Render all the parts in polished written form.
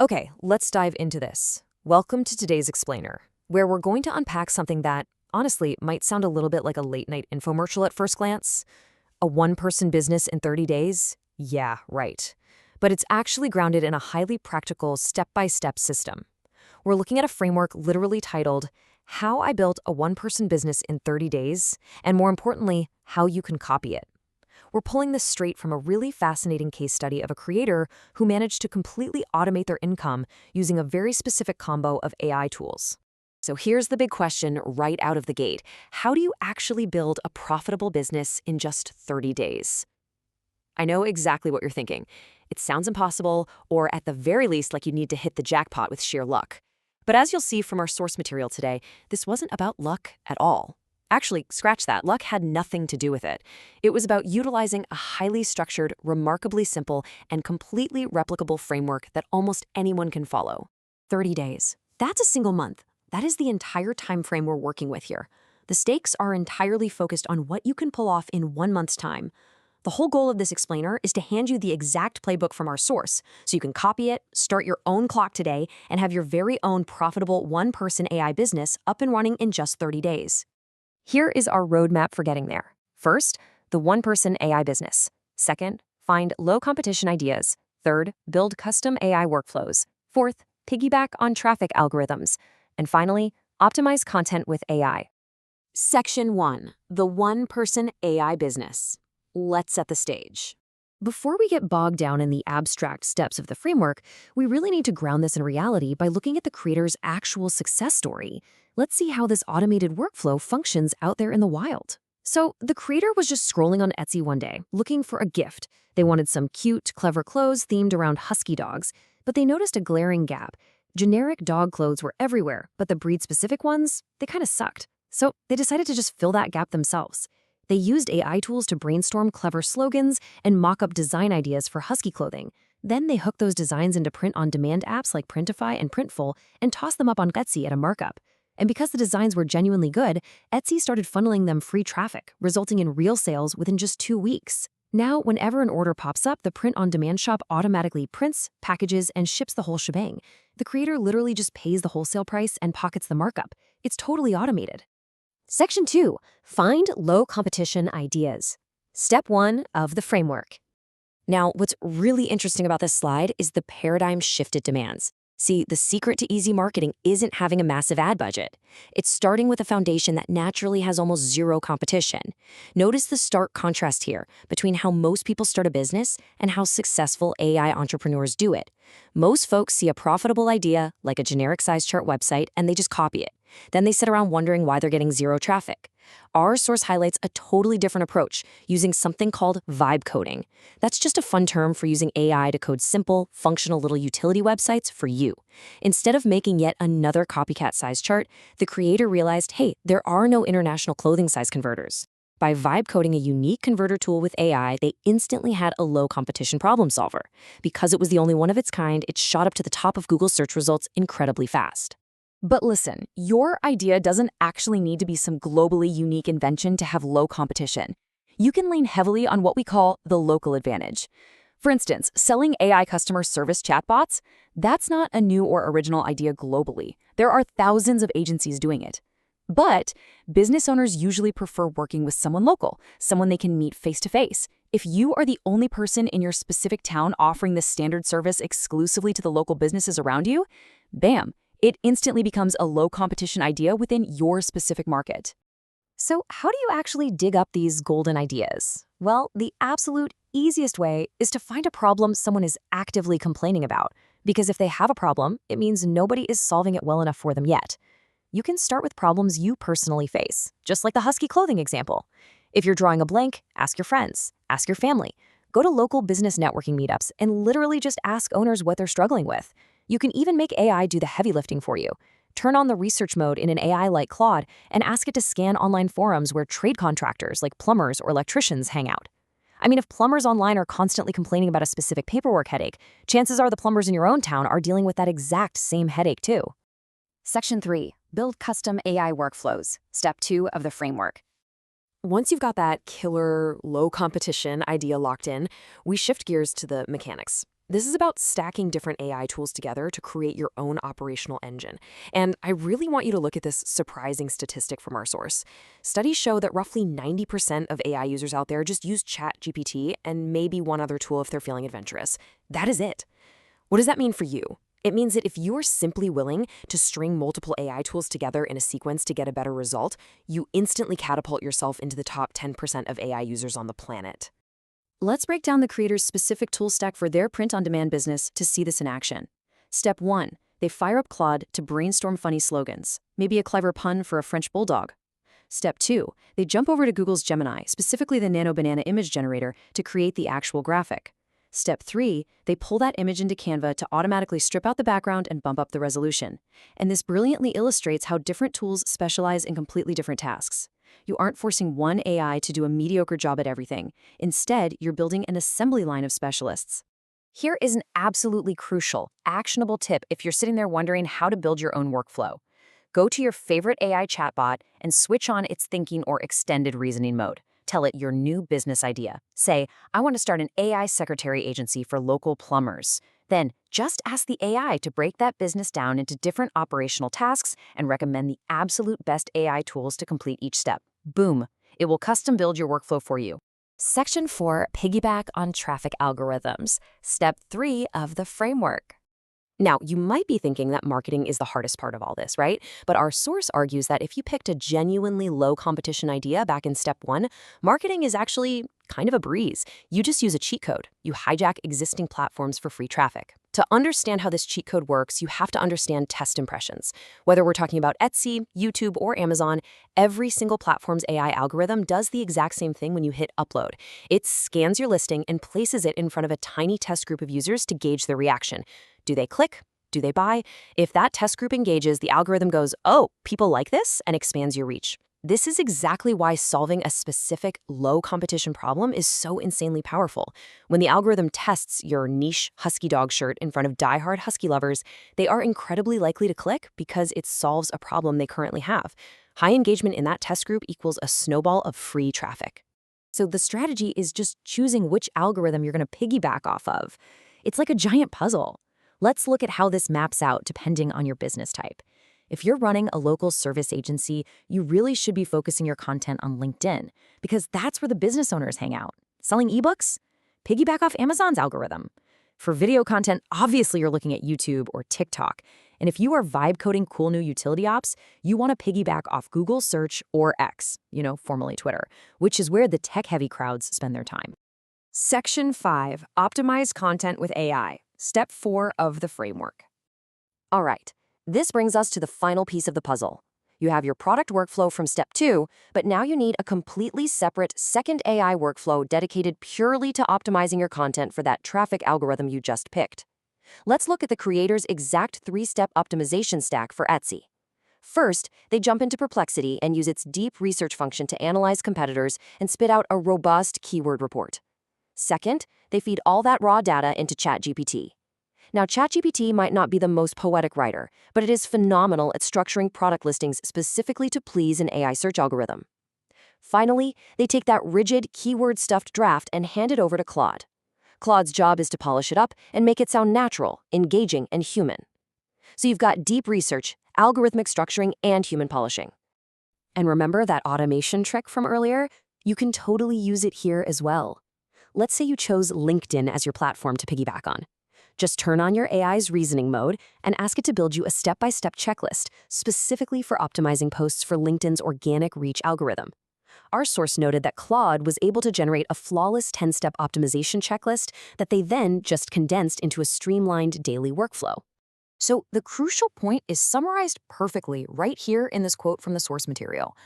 Okay, let's dive into this. Welcome to today's explainer, where we're going to unpack something that, honestly, might sound a little bit like a late-night infomercial at first glance. A one-person business in 30 days? Yeah, right. But it's actually grounded in a highly practical step-by-step system. We're looking at a framework literally titled, How I Built a One-Person Business in 30 Days, and more importantly, how you can copy it. We're pulling this straight from a really fascinating case study of a creator who managed to completely automate their income using a very specific combo of AI tools. So here's the big question right out of the gate. How do you actually build a profitable business in just 30 days? I know exactly what you're thinking. It sounds impossible, or at the very least like you need to hit the jackpot with sheer luck. But as you'll see from our source material today, this wasn't about luck at all. Actually, scratch that. Luck had nothing to do with it. It was about utilizing a highly structured, remarkably simple, and completely replicable framework that almost anyone can follow. 30 days. That's a single month. That is the entire time frame we're working with here. The stakes are entirely focused on what you can pull off in 1 month's time. The whole goal of this explainer is to hand you the exact playbook from our source, so you can copy it, start your own clock today, and have your very own profitable one-person AI business up and running in just 30 days. Here is our roadmap for getting there. First, the one-person AI business. Second, find low-competition ideas. Third, build custom AI workflows. Fourth, piggyback on traffic algorithms. And finally, optimize content with AI. Section 1. The one-person AI business. Let's set the stage. Before we get bogged down in the abstract steps of the framework, we really need to ground this in reality by looking at the creator's actual success story. Let's see how this automated workflow functions out there in the wild. So, the creator was just scrolling on Etsy one day, looking for a gift. They wanted some cute, clever clothes themed around husky dogs, but they noticed a glaring gap. Generic dog clothes were everywhere, but the breed-specific ones, they kind of sucked. So, they decided to just fill that gap themselves. They used AI tools to brainstorm clever slogans and mock up design ideas for husky clothing. Then they hooked those designs into print-on-demand apps like Printify and Printful and tossed them up on Etsy at a markup. And because the designs were genuinely good, Etsy started funneling them free traffic, resulting in real sales within just 2 weeks. Now, whenever an order pops up, the print-on-demand shop automatically prints, packages, and ships the whole shebang. The creator literally just pays the wholesale price and pockets the markup. It's totally automated. Section 2. Find low-competition ideas. Step 1 of the framework. Now, what's really interesting about this slide is the paradigm shift it demands. See, the secret to easy marketing isn't having a massive ad budget. It's starting with a foundation that naturally has almost zero competition. Notice the stark contrast here between how most people start a business and how successful AI entrepreneurs do it. Most folks see a profitable idea, like a generic size chart website, and they just copy it. Then they sit around wondering why they're getting zero traffic. Our source highlights a totally different approach, using something called vibe coding. That's just a fun term for using AI to code simple, functional little utility websites for you. Instead of making yet another copycat size chart, the creator realized, hey, there are no international clothing size converters. By vibe coding a unique converter tool with AI, they instantly had a low competition problem solver. Because it was the only one of its kind, it shot up to the top of Google search results incredibly fast. But listen, your idea doesn't actually need to be some globally unique invention to have low competition. You can lean heavily on what we call the local advantage. For instance, selling AI customer service chatbots, that's not a new or original idea globally. There are thousands of agencies doing it. But business owners usually prefer working with someone local, someone they can meet face-to-face. If you are the only person in your specific town offering this standard service exclusively to the local businesses around you, bam, it instantly becomes a low-competition idea within your specific market. So how do you actually dig up these golden ideas? Well, the absolute easiest way is to find a problem someone is actively complaining about. Because if they have a problem, it means nobody is solving it well enough for them yet. You can start with problems you personally face, just like the husky clothing example. If you're drawing a blank, ask your friends, ask your family. Go to local business networking meetups and literally just ask owners what they're struggling with. You can even make AI do the heavy lifting for you. Turn on the research mode in an AI like Claude and ask it to scan online forums where trade contractors like plumbers or electricians hang out. I mean, if plumbers online are constantly complaining about a specific paperwork headache, chances are the plumbers in your own town are dealing with that exact same headache too. Section 3. Build custom AI workflows. Step 2 of the framework. Once you've got that killer, low-competition idea locked in, we shift gears to the mechanics. This is about stacking different AI tools together to create your own operational engine. And I really want you to look at this surprising statistic from our source. Studies show that roughly 90% of AI users out there just use ChatGPT and maybe one other tool if they're feeling adventurous. That is it. What does that mean for you? It means that if you are simply willing to string multiple AI tools together in a sequence to get a better result, you instantly catapult yourself into the top 10% of AI users on the planet. Let's break down the creator's specific tool stack for their print-on-demand business to see this in action. Step 1. They fire up Claude to brainstorm funny slogans, maybe a clever pun for a French bulldog. Step 2. They jump over to Google's Gemini, specifically the Nano Banana image generator, to create the actual graphic. Step 3. They pull that image into Canva to automatically strip out the background and bump up the resolution. And this brilliantly illustrates how different tools specialize in completely different tasks. You aren't forcing one AI to do a mediocre job at everything. Instead, you're building an assembly line of specialists. Here is an absolutely crucial, actionable tip if you're sitting there wondering how to build your own workflow. Go to your favorite AI chatbot and switch on its thinking or extended reasoning mode. Tell it your new business idea. Say, I want to start an AI secretary agency for local plumbers. Then just ask the AI to break that business down into different operational tasks and recommend the absolute best AI tools to complete each step. Boom! It will custom build your workflow for you. Section 4, piggyback on traffic algorithms. Step 3 of the framework. Now, you might be thinking that marketing is the hardest part of all this, right? But our source argues that if you picked a genuinely low competition idea back in step 1, marketing is actually kind of a breeze. You just use a cheat code. You hijack existing platforms for free traffic. To understand how this cheat code works, you have to understand test impressions. Whether we're talking about Etsy, YouTube, or Amazon, every single platform's AI algorithm does the exact same thing when you hit upload. It scans your listing and places it in front of a tiny test group of users to gauge their reaction. Do they click? Do they buy? If that test group engages, the algorithm goes, oh, people like this, and expands your reach. This is exactly why solving a specific low competition problem is so insanely powerful. When the algorithm tests your niche husky dog shirt in front of diehard husky lovers, they are incredibly likely to click because it solves a problem they currently have. High engagement in that test group equals a snowball of free traffic. So the strategy is just choosing which algorithm you're going to piggyback off of. It's like a giant puzzle. Let's look at how this maps out depending on your business type. If you're running a local service agency, you really should be focusing your content on LinkedIn because that's where the business owners hang out. Selling ebooks? Piggyback off Amazon's algorithm. For video content, obviously you're looking at YouTube or TikTok. And if you are vibe coding cool new utility ops, you want to piggyback off Google Search or X, formerly Twitter, which is where the tech-heavy crowds spend their time. Section 5, optimize content with AI. Step 4 of the framework. All right. This brings us to the final piece of the puzzle. You have your product workflow from step 2, but now you need a completely separate second AI workflow dedicated purely to optimizing your content for that traffic algorithm you just picked. Let's look at the creator's exact 3-step optimization stack for Etsy. First, they jump into Perplexity and use its deep research function to analyze competitors and spit out a robust keyword report. Second, they feed all that raw data into ChatGPT. Now, ChatGPT might not be the most poetic writer, but it is phenomenal at structuring product listings specifically to please an AI search algorithm. Finally, they take that rigid, keyword-stuffed draft and hand it over to Claude. Claude's job is to polish it up and make it sound natural, engaging, and human. So you've got deep research, algorithmic structuring, and human polishing. And remember that automation trick from earlier? You can totally use it here as well. Let's say you chose LinkedIn as your platform to piggyback on. Just turn on your AI's reasoning mode and ask it to build you a step-by-step checklist specifically for optimizing posts for LinkedIn's organic reach algorithm. Our source noted that Claude was able to generate a flawless 10-step optimization checklist that they then just condensed into a streamlined daily workflow. So the crucial point is summarized perfectly right here in this quote from the source material.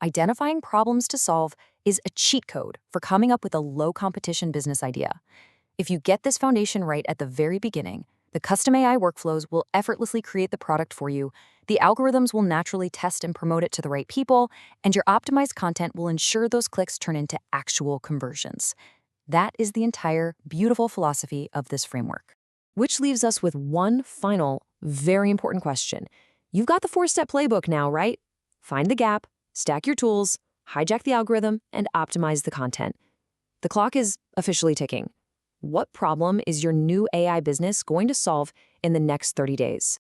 Identifying problems to solve is a cheat code for coming up with a low-competition business idea. If you get this foundation right at the very beginning, the custom AI workflows will effortlessly create the product for you, the algorithms will naturally test and promote it to the right people, and your optimized content will ensure those clicks turn into actual conversions. That is the entire beautiful philosophy of this framework. Which leaves us with one final, very important question. You've got the 4-step playbook now, right? Find the gap, stack your tools, hijack the algorithm, and optimize the content. The clock is officially ticking. what problem is your new AI business going to solve in the next 30 days?